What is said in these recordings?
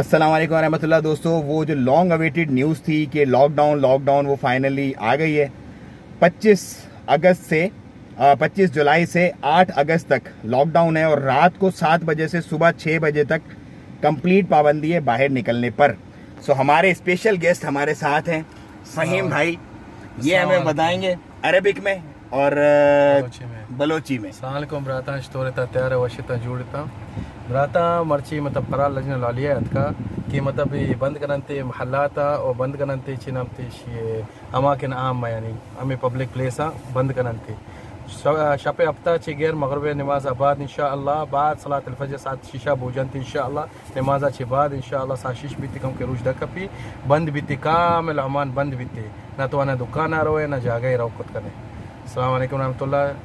अस्सलाम वालेकुम रहमतुल्लाह। दोस्तों, वो जो लॉन्ग अवेटेड न्यूज़ थी कि लॉकडाउन वो फाइनली आ गई है। 25 अगस्त से 25 जुलाई से 8 अगस्त तक लॉकडाउन है और रात को 7 बजे से सुबह 6 बजे तक कंप्लीट पाबंदी है बाहर निकलने पर। सो हमारे स्पेशल गेस्ट हमारे साथ हैं फ़हीम भाई। ये हमें बताएंगे अरबिक में और बलोची में। सलामकुम ब्राता स्टोरेता तैयार वशिता जुड़ता ब्राता मर्ची मतलब फराल लजन लालिया का कि मतलब ये बंद करनते महल्लाता और बंद करनते चिनमते ये अमाकिन आम यानी हमें पब्लिक प्लेस बंद करनते शपे हफ्ता ची गैर मगरब नमाज बाद इंशाअल्लाह बाद सलात अलफजर साथ शीशा भोजन इंशाअल्लाह नमाज ची बाद इंशाअल्लाह साशिश बीती कम के रुश दकपी बंद बीती कामिल अमान बंद बीती ना तो ना दुकान आ रोए ना जागे रहो खुद करें। अस्सलाम वालेकुम रहमतुल्लाह।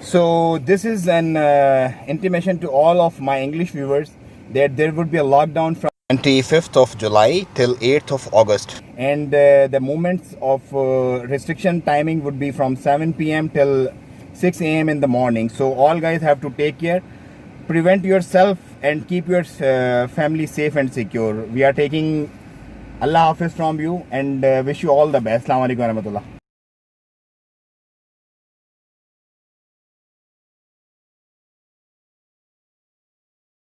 So this is an intimation to all of my English viewers that there would be a lockdown from 25th of July till 8th of August, and the moments of restriction timing would be from 7 p.m. till 6 a.m. in the morning. So all guys have to take care, prevent yourself and keep your family safe and secure. We are taking Allah Hafiz from you and wish you all the best. Assalamu alaikum warahmatullah.